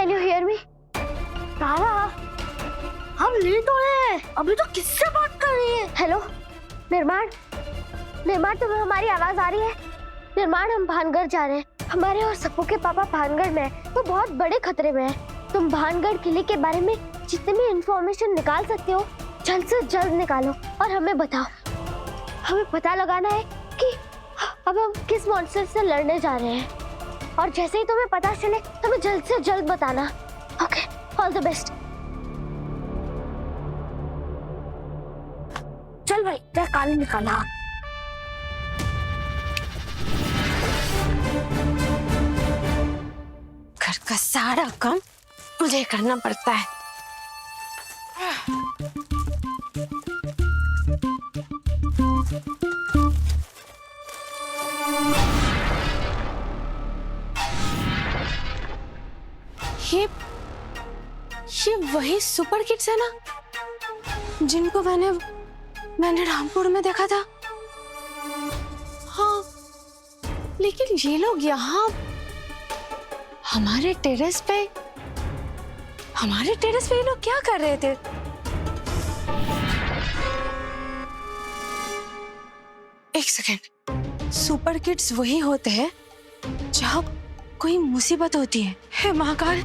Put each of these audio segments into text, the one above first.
Can you hear me? Tara, हम late हो रहे हैं। अभी तो किससे बात कर रही है? हेलो निर्माण, निर्माण तुम्हें हमारी आवाज आ रही है? निर्माण, हम भानगढ़ जा रहे हैं। हमारे और सप्पू के पापा भानगढ़ में हैं। वो बहुत बड़े खतरे में हैं। तुम भानगढ़ किले के बारे में जितनी भी इंफॉर्मेशन निकाल सकते हो जल्द से जल्द निकालो और हमें बताओ। हमें पता लगाना है कि अब हम किस मॉन्स्टर से लड़ने जा रहे हैं, और जैसे ही तुम्हें पता चले तुम्हें जल्द से जल्द बताना। Okay, all the best. चल भाई, तेरा काली निकाला। घर का सारा काम मुझे करना पड़ता है। ये वही सुपर किड्स है ना, जिनको मैंने रामपुर में देखा था। हाँ, लेकिन ये लोग यहाँ हमारे टेरेस पे ये लोग क्या कर रहे थे? एक सेकेंड, सुपर किड्स वही होते हैं जहाँ कोई मुसीबत होती है। हे महाकाल,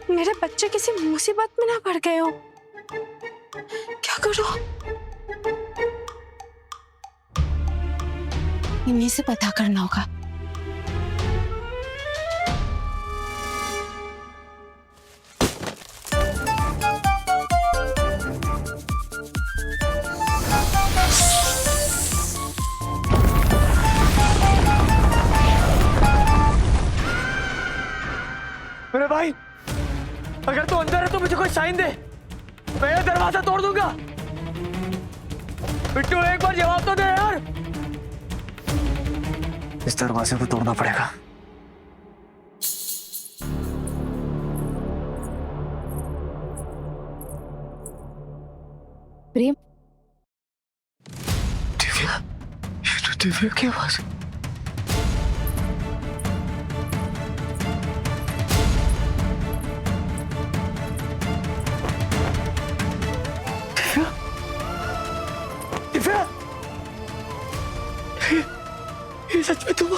मेरे बच्चे किसी मुसीबत में ना पड़ गए हो। क्या करूं? इन्हीं से पता करना होगा। मेरे भाई, अगर तू अंदर है तो मुझे कोई साइन दे, मैं ये दरवाजा तोड़ दूंगा। बिट्टू, एक बार जवाब तो दे यार। इस दरवाजे को तोड़ना पड़ेगा। प्रेम, दिव्या, ये तो दिव्या की आवाज है। ये सच में तुम हो?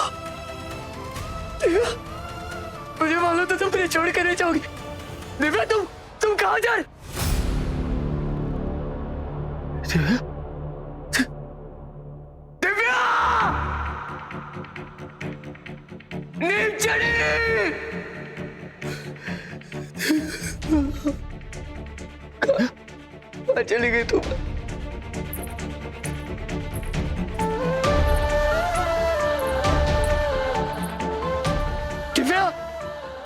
दिव्या, मुझे मालूम था तुम मुझे छोड़ कर नहीं जाओगी। दिव्या, तुम कहाँ जा रहे? दिव्या, दिव्या, नीम चढ़ी। कहाँ चली गई तुम?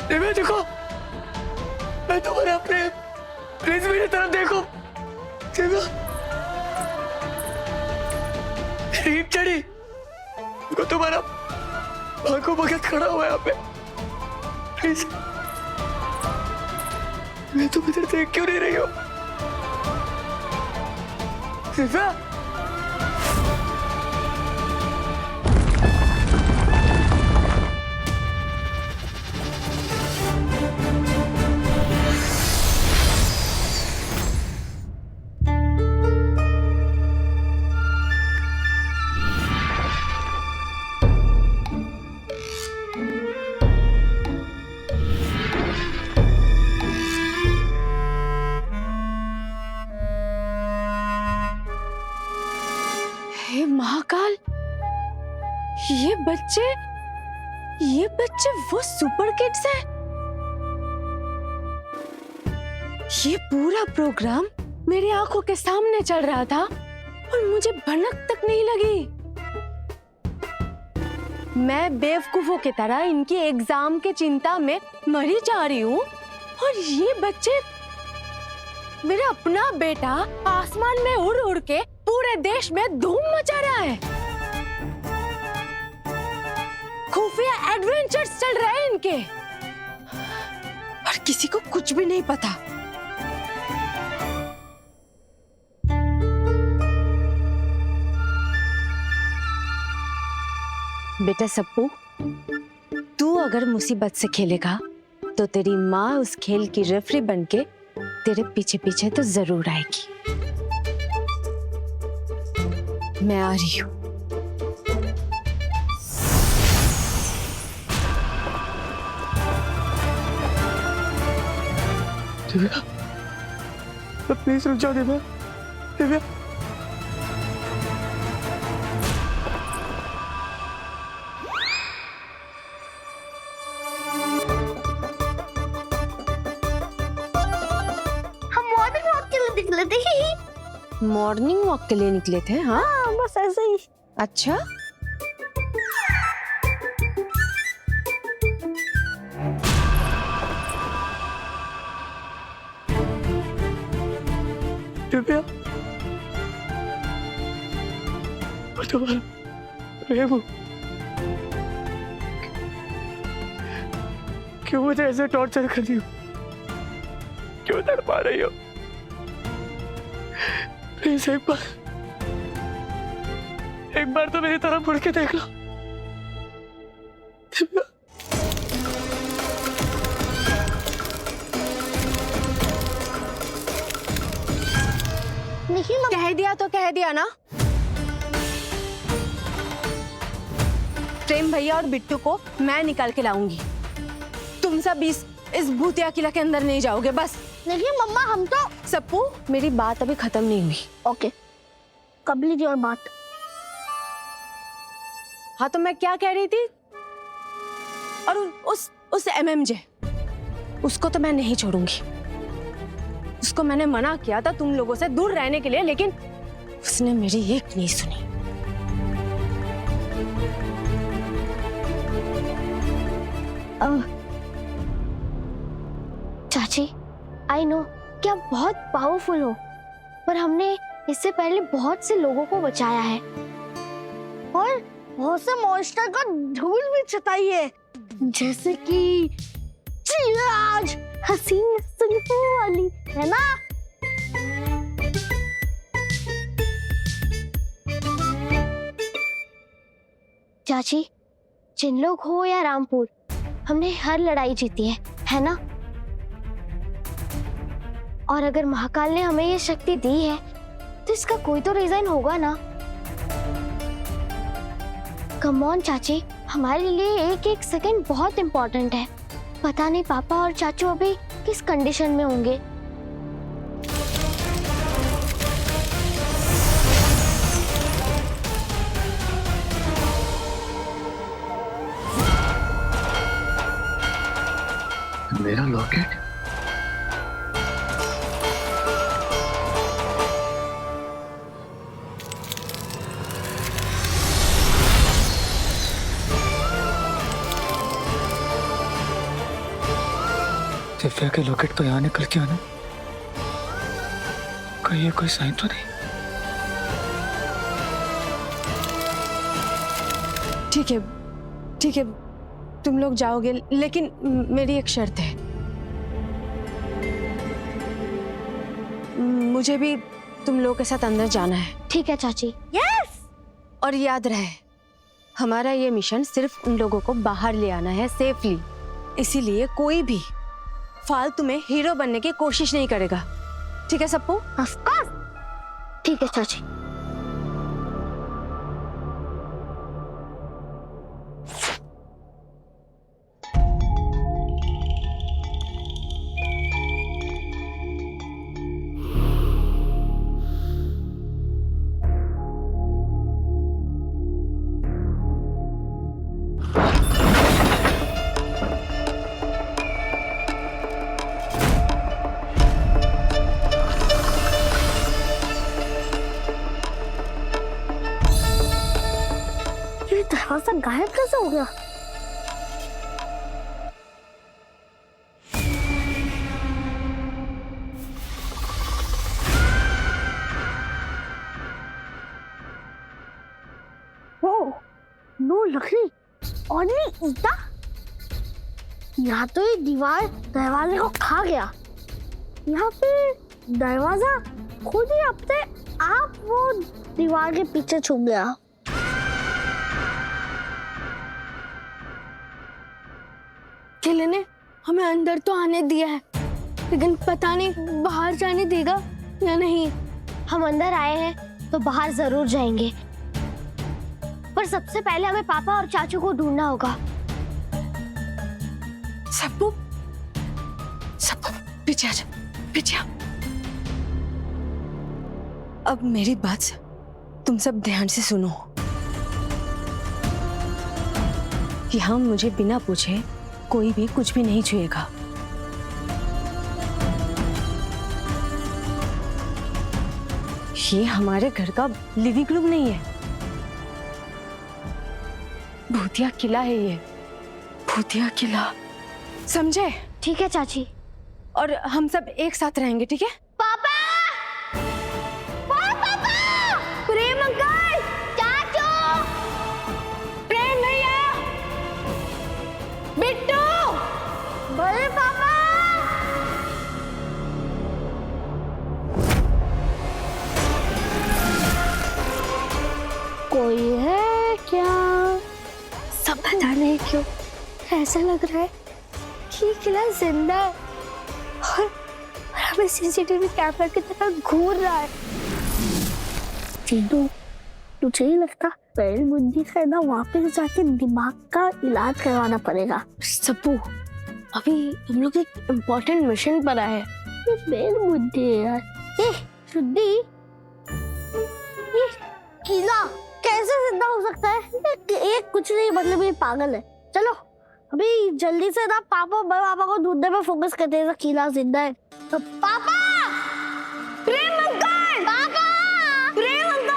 दिव्या, देखो, मैं तुम्हारे अपने, प्लीज मेरी तरफ देखो। दिव्या, नीम चढ़ी, देखो तुम्हारा भागो भगत खड़ा हुआ है यहाँ पे। प्लीज, मैं तुम इधर देख क्यों नहीं रही हो? दिव्या, महाकाल, ये बच्चे वो सुपर किड्स हैं। ये पूरा प्रोग्राम मेरी आंखों के सामने चल रहा था और मुझे भनक तक नहीं लगी। मैं बेवकूफों की तरह इनकी एग्जाम के चिंता में मरी जा रही हूँ, और ये बच्चे, मेरा अपना बेटा आसमान में उड़ उड़ के पूरे देश में धूम मचा रहा है। खुफिया एडवेंचर्स चल रहे हैं इनके, और किसी को कुछ भी नहीं पता। बेटा सप्पू, तू अगर मुसीबत से खेलेगा तो तेरी माँ उस खेल की रेफरी बनके तेरे पीछे पीछे तो जरूर आएगी। मैं आ रही हूँ। दिव्या, प्लीज रुक जाओ दिव्या। दिव्या, हम मॉर्निंग वॉक के लिए निकले थे। मॉर्निंग वॉक के लिए निकले थे? हाँ, बस ऐसे ही। अच्छा। दिव्या, मैं तुम्हारा प्रेम हूँ। क्यों मुझे ऐसे टॉर्चर कर रही हो? क्यों तड़पा रही हो? प्लीज एक बार तो मेरी तरफ मुड़ के देख लो। दिव्या, नहीं मम्मा। कह दिया तो कह दिया ना। प्रेम भैया और बिट्टू को मैं निकाल के लाऊंगी। तुम सब इस भूतिया किला के अंदर नहीं जाओगे बस। नहीं मम्मा, हम तो। सप्पू, मेरी बात अभी खत्म नहीं हुई। ओके, कब लीजिए और बात। हाँ, तो मैं क्या कह रही थी? और उस MMJ, उसको तो मैं नहीं छोड़ूंगी। उसको मैंने मना किया था तुम लोगों से दूर रहने के लिए, लेकिन उसने मेरी एक नहीं सुनी। चाची, आई नो कि आप बहुत पावरफुल हो, पर हमने इससे पहले बहुत से लोगों को बचाया है और बहुत से मॉन्स्टर को धूल भी चटाई है, जैसे कि चिराज, हसीन सुल्फू वाली, है ना? चाची, चिनलोक हो या रामपुर, हमने हर लड़ाई जीती है ना? और अगर महाकाल ने हमें ये शक्ति दी है तो इसका कोई तो रीजन होगा ना। कम ऑन चाची, हमारे लिए एक एक सेकंड बहुत इम्पोर्टेंट है। पता नहीं पापा और चाचू अभी किस कंडीशन में होंगे। मेरा लॉकेट? दिव्या के लॉकेट को यहाँ निकल के आना, कहीं ये कोई साइन तो नहीं? ठीक है, तुम लोग जाओगे, लेकिन मेरी एक शर्त है। मुझे भी तुम लोगों के साथ अंदर जाना है। ठीक है चाची। यस। और याद रहे, हमारा ये मिशन सिर्फ उन लोगों को बाहर ले आना है सेफली। इसीलिए कोई भी फालतू में हीरो बनने की कोशिश नहीं करेगा। ठीक है सप्पू? Of course. ठीक है चाची। दरवाजा गायब कैसे हो गया? ओ, नो लकड़ी और नहीं ईटा। यहाँ तो ये दीवार दरवाजे को खा गया। यहाँ पे दरवाजा खुद ही अपने आप वो दीवार के पीछे छुप गया। के लेने हमें अंदर तो आने दिया है, लेकिन पता नहीं बाहर जाने देगा या नहीं। हम अंदर आए हैं तो बाहर जरूर जाएंगे, पर सबसे पहले हमें पापा और चाचू को ढूंढना होगा। सप्पू, सप्पू पीछे आ जा, पीछे आ। अब मेरी बात तुम सब ध्यान से सुनो। यहाँ मुझे बिना पूछे कोई भी कुछ भी नहीं छुएगा। ये हमारे घर का लिविंग रूम नहीं है, भूतिया किला है ये, भूतिया किला, समझे? ठीक है चाची। और हम सब एक साथ रहेंगे, ठीक है? पापा! पापा! प्रेम अंकल! चाचू! प्रेम भैया, बिट्टू, बड़े पापा! कोई है क्या? सब पता नहीं क्यों ऐसा लग रहा है कि ये किला जिंदा है और हमें सीसीटीवी कैमरा की तरह घूर रहा है। चीनू, तुझे ही लगता बैल बुद्धि से ना वापस जाके दिमाग का इलाज करवाना पड़ेगा। सप्पू, अभी हम लोग एक इम्पोर्टेंट मिशन पर आए हैं। बैल बुद्धि है यार। ए, शुद्धि, ये किला कैसे जिंदा हो सकता है? एक कुछ नहीं, मतलब ये पागल है। चलो अभी जल्दी से ना पापा और बड़े पापा को ढूंढने पे फोकस करते हैं। किला जिंदा है तो पापा! प्रेम अंकल! पापा! प्रेम अंकल!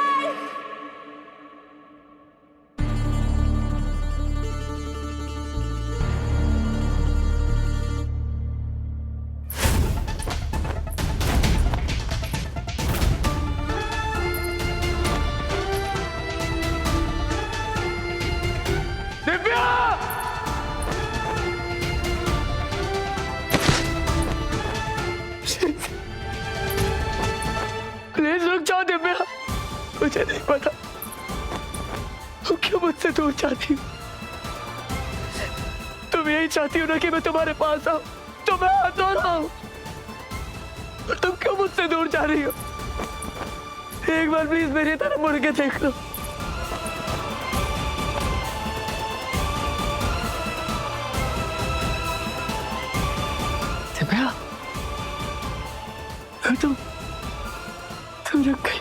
दिव्या! प्लीज रुक जाओ दिव्या, मुझे नहीं पता तुम क्यों मुझसे दूर चाहती हो। तुम यही चाहती हो ना कि मैं तुम्हारे पास आऊं, तो मैं आता रहा हूं, और तुम क्यों मुझसे दूर जा रही हो? एक बार प्लीज मेरी तरफ मुड़ के देख लो। दिव्या, तुम रुक गई।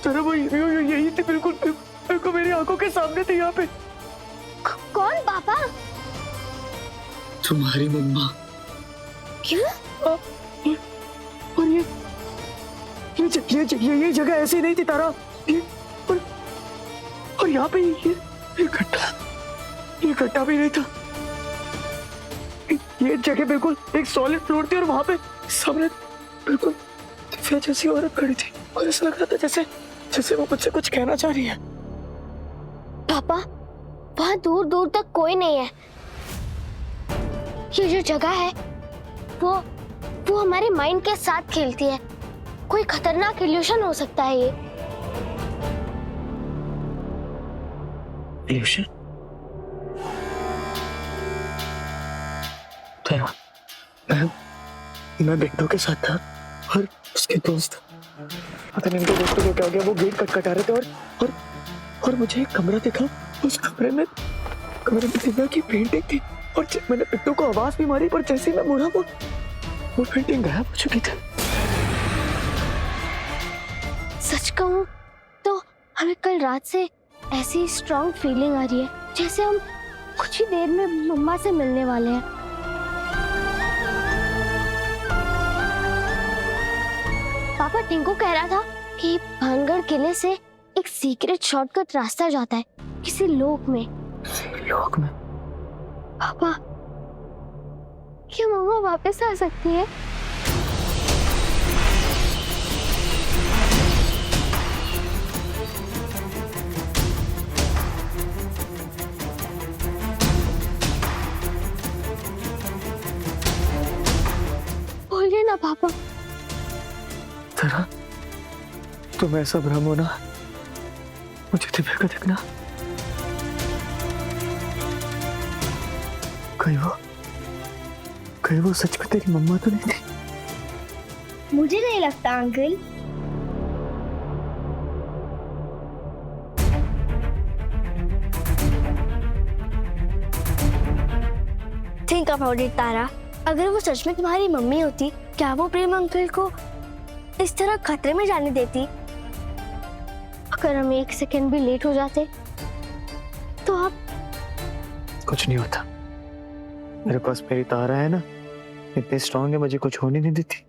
तेरा वो यही थी, बिल्कुल बिल्कुल मेरी आंखों के सामने थी यहाँ पे। कौन पापा? तुम्हारी मम्मा। क्या? और ये जगह ऐसी नहीं थी तारा। और यहाँ पे ये गड्ढा भी नहीं था। ये जगह बिल्कुल एक सॉलिड फ्लोर थी और वहां पे सामने बिल्कुल दिव्या जैसी औरत खड़ी थी और ऐसा लग रहा था जैसे वो मुझसे कुछ कहना चाह रही है। पापा, वहां दूर दूर तक कोई नहीं है। ये जो जगह है वो हमारे माइंड के साथ खेलती है। कोई खतरनाक इल्यूशन हो सकता है ये। इल्यूशन? मैं बिट्टू के साथ था और उसके दोस्त, पता नहीं उनके दोस्तों को क्या हो गया, वो गेट खटखटा रहे थे और मुझे एक कमरा दिखा। उस कमरे में दिव्या की पेंटिंग थी और मैंने बिट्टू को आवाज भी मारी, पर जैसे ही मैं मुड़ा वो पेंटिंग गायब हो चुकी थी। सच कहूं तो हमें कल रात से ऐसी स्ट्रॉन्ग फीलिंग आ रही है जैसे हम कुछ ही देर में मम्मा से मिलने वाले हैं। पापा टिंकू कह रहा था कि भानगढ़ किले से एक सीक्रेट शॉर्टकट रास्ता जाता है किसी लोक में। लोक में? पापा, क्या मम्मा वापस आ सकती है? बोलिए ना पापा। तरह तुम ऐसा भ्रम हो ना, मुझे दिव्या का देखना। कहीं वो सच में तेरी मम्मा तो नहीं थी? मुझे नहीं लगता अंकल। थिंक अबाउट इट तारा, अगर वो सच में तुम्हारी मम्मी होती, क्या वो प्रेम अंकल को इस तरह खतरे में जाने देती? अगर हम एक सेकंड भी लेट हो जाते तो आप। कुछ नहीं होता, मेरे पास मेरी तारा है ना, इतनी स्ट्रांग है, मुझे कुछ होने नहीं देती।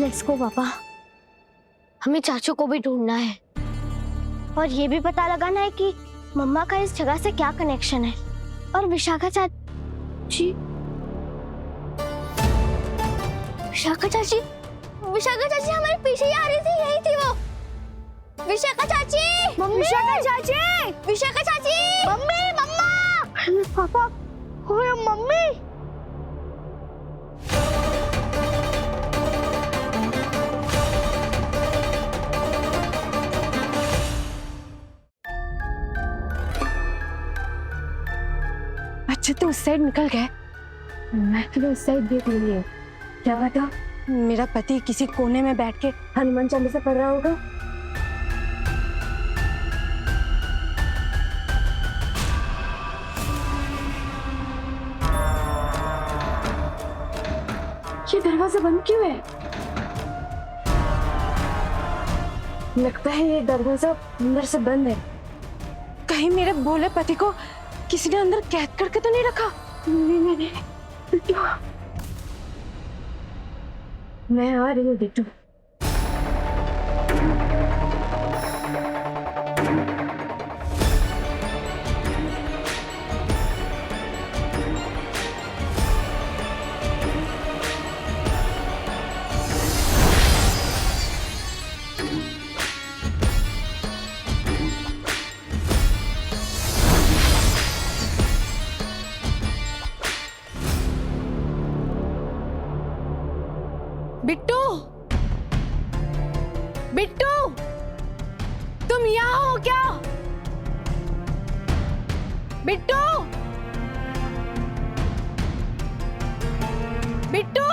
लेट्स गो पापा, हमें चाचू को भी ढूंढना है और ये भी पता लगाना है कि मम्मा का इस जगह से क्या कनेक्शन है। और विशाखा चाची, विशाखा चाची हमारे पीछे ही आ रही थी, यही थी वो। विशाखा चाची, मम्मी, विशाखा चाची, मम्मी, मम्मा, पापा, ओए मम्मी। अच्छा तो उस साइड निकल गए, मैं तो उस साइड देख रही हूँ। क्या पता मेरा पति किसी कोने में बैठ के हनुमान चालीसा पढ़ रहा होगा। ये दरवाजा बंद क्यों है? लगता है ये दरवाजा अंदर से बंद है। कहीं मेरे भोले पति को किसी ने अंदर कैद करके तो नहीं रखा? नहीं। मैं आ रही हूँ बिट्टू। बिट्टू, बिट्टू, तुम यहाँ हो क्या? बिट्टू, बिट्टू,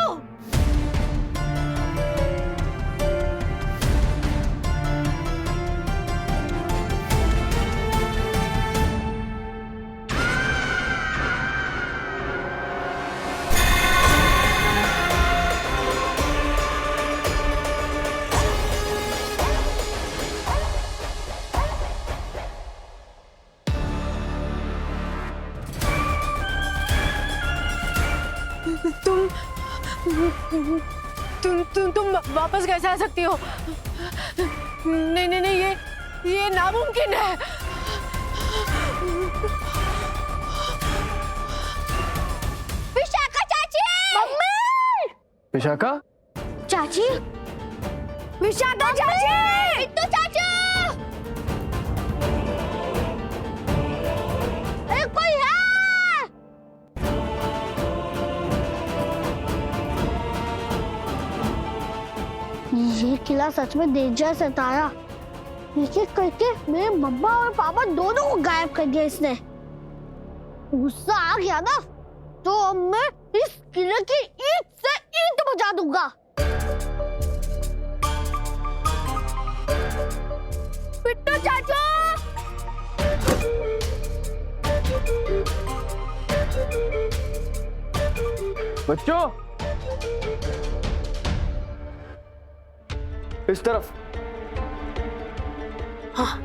तुम वापस कैसे आ सकती हो? नहीं, ये नामुमकिन है। विशाखा चाची, मम्मी, विशाखा चाची, विशाखा चाची, बिट्टू चाचू, अरे कोई है? ये किला सच में डेंजरस है तारा। नीचे करके मेरे मम्मा और पापा दोनों को गायब कर दिया इसने। गुस्सा आ गया ना तो अब मैं इस किले की ईंट से ईंट बजा दूंगा। बिट्टू चाचू, बच्चों, इस तरफ। हाँ।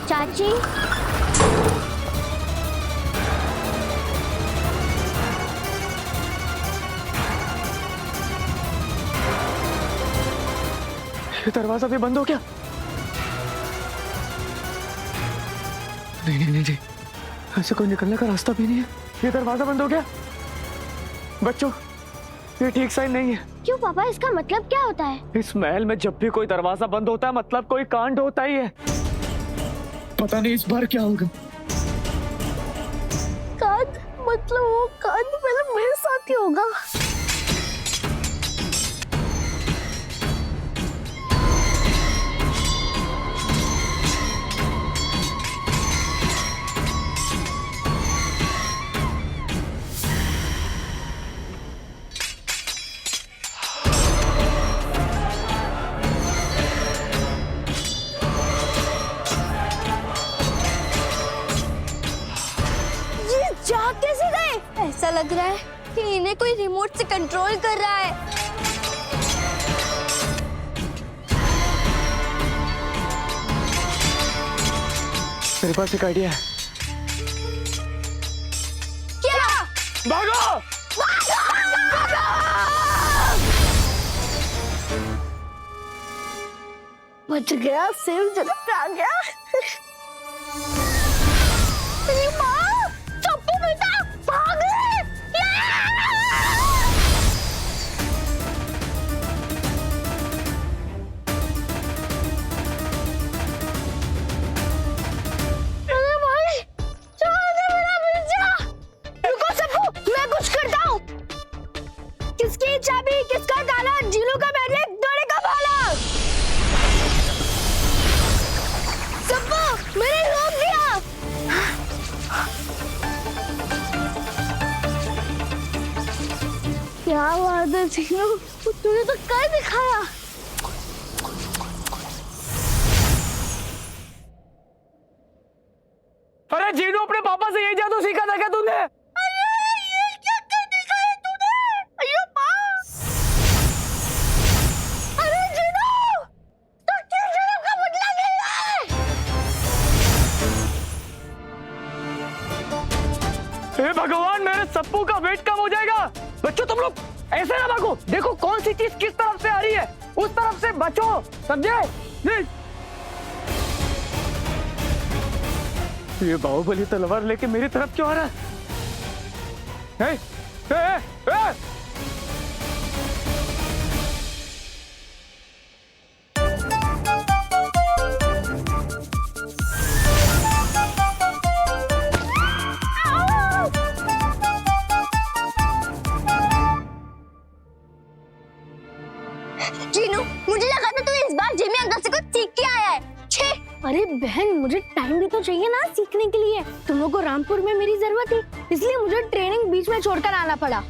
चाची, ये दरवाजा भी बंद हो गया। नहीं नहीं नहीं नहीं, ऐसे कोई निकलने का रास्ता भी नहीं है। ये दरवाजा बंद हो गया। बच्चों, ये ठीक साइन नहीं है। क्यों पापा, इसका मतलब क्या होता है? इस महल में जब भी कोई दरवाजा बंद होता है मतलब कोई कांड होता ही है। पता नहीं इस बार क्या होगा। कांड मतलब वो कांड पहले मेरे साथ ही होगा। जा कैसे गए? ऐसा लग रहा है कि इन्हें कोई रिमोट से कंट्रोल कर रहा है। मेरे पास एक आइडिया है। क्या? भागो! बच गया, सेफ जगह पे आ गया। मेरी माँ, चप्पू बेटा, भाग ले! अरे भाई, छोड़ दे मेरा बच्चा! रुको सबू, मैं कुछ करता हूँ। किसकी चाबी, किसका ताला, जीनू का बैग, डोरे का भाला। सबू, मैंने रोक दिया। क्या बात है जीनू, तूने तो कर दिखाया। अरे जीनू, अपने पापा से यही जादू सीखा था क्या तूने? हे भगवान, मेरे सप्पू का वेट कम हो जाएगा। बच्चों, तुम लोग ऐसे ना भागो। देखो कौन सी चीज किस तरफ से आ रही है, उस तरफ से बचो, समझे? नहीं। ये बाहुबली तलवार लेके मेरी तरफ क्यों आ रहा है? ए, ए, ए, ए! जीनू, मुझे लगा था तू इस बार जिमी अंकल से कुछ सीख के आया है। छे! अरे बहन, मुझे टाइम भी तो चाहिए ना सीखने के लिए। तुम लोग को रामपुर में मेरी जरूरत थी, इसलिए मुझे ट्रेनिंग बीच में छोड़कर आना पड़ा।